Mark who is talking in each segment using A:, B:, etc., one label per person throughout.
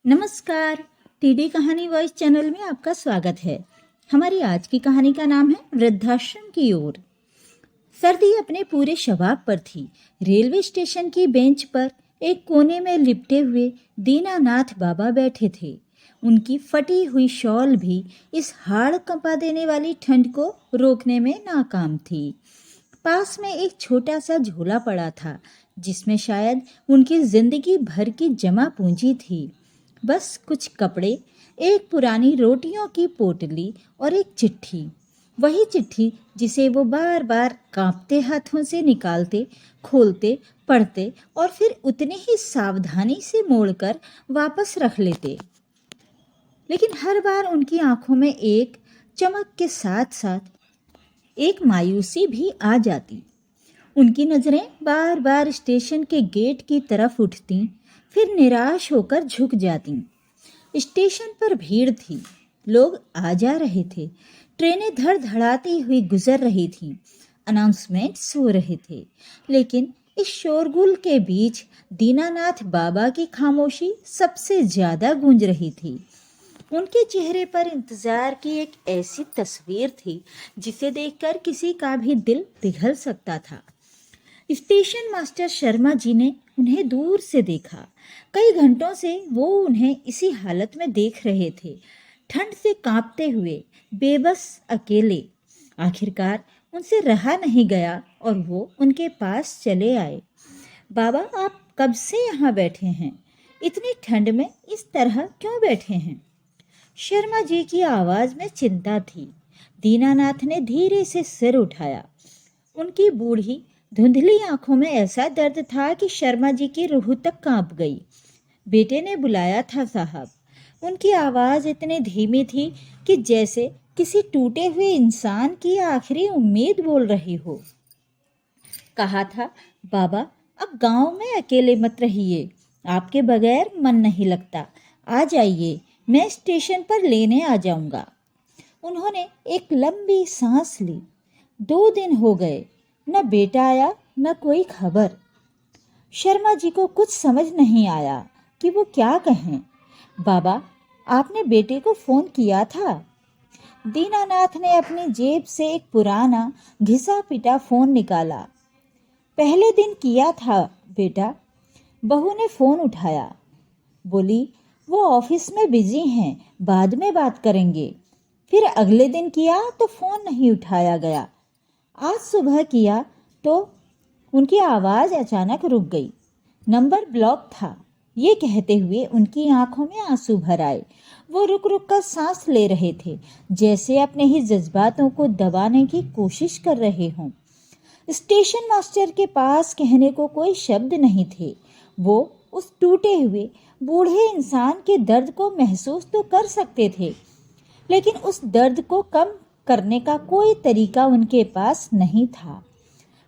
A: नमस्कार। टीडी कहानी voice channel में आपका स्वागत है। हमारी आज की कहानी का नाम है वृद्धाश्रम की ओर। सर्दी अपने पूरे शबाब पर थी। रेलवे स्टेशन की बेंच पर एक कोने में लिपटे हुए दीनानाथ बाबा बैठे थे। उनकी फटी हुई शॉल भी इस हाड़ कंपा देने वाली ठंड को रोकने में नाकाम थी। पास में एक छोटा सा झोला पड़ा था, जिसमें शायद उनकी जिंदगी भर की जमा पूंजी थी। बस कुछ कपड़े, एक पुरानी रोटियों की पोटली और एक चिट्ठी। वही चिट्ठी जिसे वो बार बार कांपते हाथों से निकालते, खोलते, पढ़ते और फिर उतने ही सावधानी से मोड़कर वापस रख लेते। लेकिन हर बार उनकी आंखों में एक चमक के साथ साथ एक मायूसी भी आ जाती। उनकी नज़रें बार बार स्टेशन के गेट की तरफ उठती, फिर निराश होकर झुक जाती। स्टेशन पर भीड़ थी, लोग आ जा रहे थे, ट्रेनें धड़धड़ाती हुई गुजर रही थीं, अनाउंसमेंट्स हो रहे थे। लेकिन इस शोरगुल के बीच दीनानाथ बाबा की खामोशी सबसे ज्यादा गूंज रही थी। उनके चेहरे पर इंतजार की एक ऐसी तस्वीर थी जिसे देखकर किसी का भी दिल पिघल सकता था। स्टेशन मास्टर शर्मा जी ने उन्हें दूर से देखा। कई घंटों से वो उन्हें इसी हालत में देख रहे थे, ठंड से कांपते हुए, बेबस, अकेले। आखिरकार उनसे रहा नहीं गया और वो उनके पास चले आए। बाबा, आप कब से यहाँ बैठे हैं? इतनी ठंड में इस तरह क्यों बैठे हैं? शर्मा जी की आवाज में चिंता थी। दीनानाथ ने धीरे से सिर उठाया। उनकी बूढ़ी धुंधली आंखों में ऐसा दर्द था कि शर्मा जी की रूह तक कांप गई। बेटे ने बुलाया था साहब। उनकी आवाज इतनी धीमी थी कि जैसे किसी टूटे हुए इंसान की आखिरी उम्मीद बोल रही हो। कहा था, बाबा, अब गांव में अकेले मत रहिए, आपके बगैर मन नहीं लगता। आ जाइए, मैं स्टेशन पर लेने आ जाऊंगा। उन्होंने एक लंबी सांस ली। 2 दिन हो गए, न बेटा आया न कोई खबर। शर्मा जी को कुछ समझ नहीं आया कि वो क्या कहें। बाबा, आपने बेटे को फोन किया था? दीनानाथ ने अपनी जेब से एक पुराना घिसा पिटा फोन निकाला। पहले दिन किया था बेटा। बहू ने फोन उठाया, बोली वो ऑफिस में बिजी हैं, बाद में बात करेंगे। फिर अगले दिन किया तो फोन नहीं उठाया गया। आज सुबह किया तो उनकी आवाज़ अचानक रुक गई। नंबर ब्लॉक था। ये कहते हुए उनकी आंखों में आंसू भर आए। वो रुक रुक कर सांस ले रहे थे, जैसे अपने ही जज्बातों को दबाने की कोशिश कर रहे हों। स्टेशन मास्टर के पास कहने को कोई शब्द नहीं थे। वो उस टूटे हुए बूढ़े इंसान के दर्द को महसूस तो कर सकते थे, लेकिन उस दर्द को कम करने का कोई तरीका उनके पास नहीं था।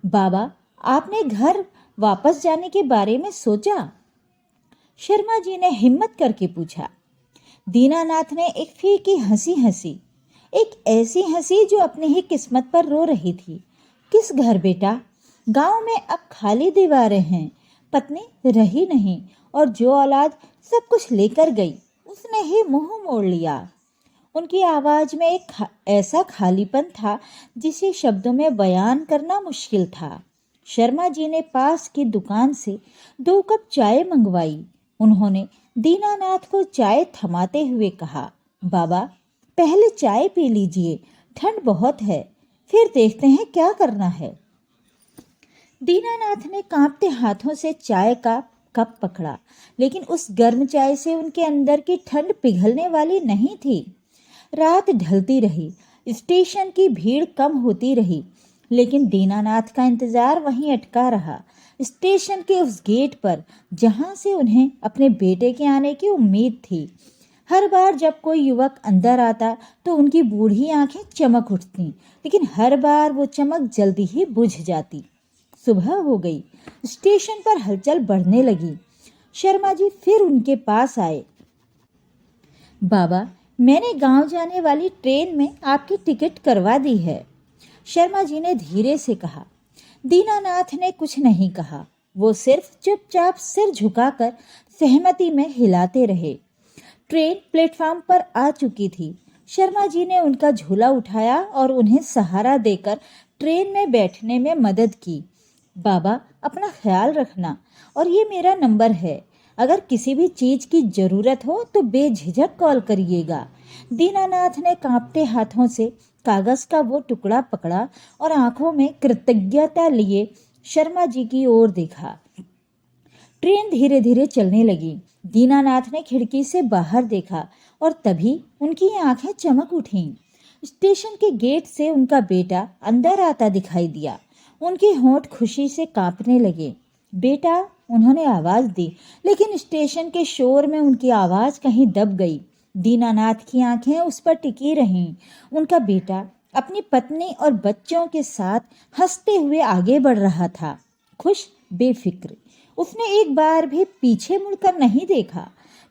A: बाबा, आपने घर वापस जाने के बारे में सोचा? शर्मा जी ने हिम्मत करके पूछा। दीनानाथ ने एक फीकी हंसी हंसी, एक ऐसी हंसी जो अपनी ही किस्मत पर रो रही थी। किस घर बेटा? गांव में अब खाली दीवारें हैं, पत्नी रही नहीं और जो औलाद सब कुछ लेकर गई उसने ही मुंह मोड़ लिया। उनकी आवाज में एक ऐसा खालीपन था जिसे शब्दों में बयान करना मुश्किल था। शर्मा जी ने पास की दुकान से 2 कप चाय मंगवाई। उन्होंने दीनानाथ को चाय थमाते हुए कहा, बाबा, पहले चाय पी लीजिए, ठंड बहुत है, फिर देखते हैं क्या करना है। दीनानाथ ने कांपते हाथों से चाय का कप पकड़ा, लेकिन उस गर्म चाय से उनके अंदर की ठंड पिघलने वाली नहीं थी। रात ढलती रही, स्टेशन की भीड़ कम होती रही, लेकिन दीनानाथ का इंतजार वहीं अटका रहा, स्टेशन के उस गेट पर जहां से उन्हें अपने बेटे के आने की उम्मीद थी। हर बार जब कोई युवक अंदर आता तो उनकी बूढ़ी आंखें चमक उठती, लेकिन हर बार वो चमक जल्दी ही बुझ जाती। सुबह हो गई, स्टेशन पर हलचल बढ़ने लगी। शर्मा जी फिर उनके पास आए। बाबा, मैंने गांव जाने वाली ट्रेन में आपकी टिकट करवा दी है, शर्मा जी ने धीरे से कहा। दीनानाथ ने कुछ नहीं कहा, वो सिर्फ चुपचाप सिर झुकाकर सहमति में हिलाते रहे। ट्रेन प्लेटफॉर्म पर आ चुकी थी। शर्मा जी ने उनका झोला उठाया और उन्हें सहारा देकर ट्रेन में बैठने में मदद की। बाबा, अपना ख्याल रखना और ये मेरा नंबर है। अगर किसी भी चीज की जरूरत हो तो बेझिझक कॉल करिएगा। दीनानाथ ने कांपते हाथों से कागज का वो टुकड़ा पकड़ा और आंखों में कृतज्ञता लिए शर्मा जी की ओर देखा। ट्रेन धीरे धीरे चलने लगी। दीनानाथ ने खिड़की से बाहर देखा और तभी उनकी आंखें चमक उठीं। स्टेशन के गेट से उनका बेटा अंदर आता दिखाई दिया। उनके होंठ खुशी से कांपने लगे। बेटा, उन्होंने आवाज दी, लेकिन स्टेशन के शोर में उनकी आवाज कहीं दब गई। दीनानाथ की आंखें उस पर टिकी रहीं। उनका बेटा अपनी पत्नी और बच्चों के साथ हंसते हुए आगे बढ़ रहा था, खुश, बेफिक्र। उसने एक बार भी पीछे मुड़कर नहीं देखा।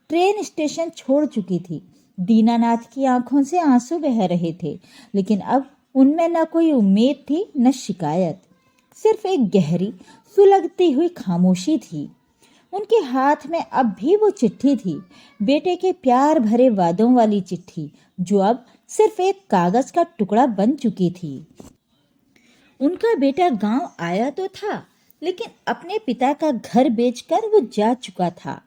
A: ट्रेन स्टेशन छोड़ चुकी थी। दीनानाथ की आंखों से आंसू बह रहे थे, लेकिन अब उनमें न कोई उम्मीद थी न शिकायत। सिर्फ एक गहरी सुलगती हुई खामोशी थी। उनके हाथ में अब भी वो चिट्ठी थी, बेटे के प्यार भरे वादों वाली चिट्ठी, जो अब सिर्फ एक कागज का टुकड़ा बन चुकी थी। उनका बेटा गांव आया तो था, लेकिन अपने पिता का घर बेचकर वो जा चुका था।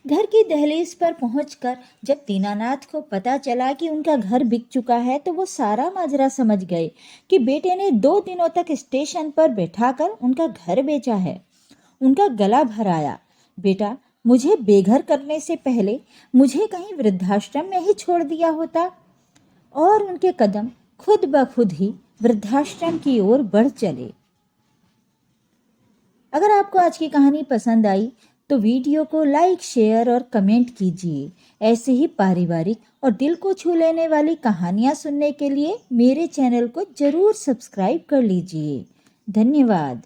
A: घर की दहलीज पर पहुंचकर जब दीनानाथ को पता चला कि उनका घर बिक चुका है तो वो सारा माजरा समझ गए कि बेटे ने 2 दिनों तक स्टेशन पर बैठाकर उनका घर बेचा है। उनका गला भर आया, बेटा, मुझे बेघर करने से पहले मुझे कहीं वृद्धाश्रम में ही छोड़ दिया होता। और उनके कदम खुद ब खुद ही वृद्धाश्रम की ओर बढ़ चले। अगर आपको आज की कहानी पसंद आई तो वीडियो को लाइक, शेयर और कमेंट कीजिए। ऐसे ही पारिवारिक और दिल को छू लेने वाली कहानियाँ सुनने के लिए मेरे चैनल को जरूर सब्सक्राइब कर लीजिए। धन्यवाद।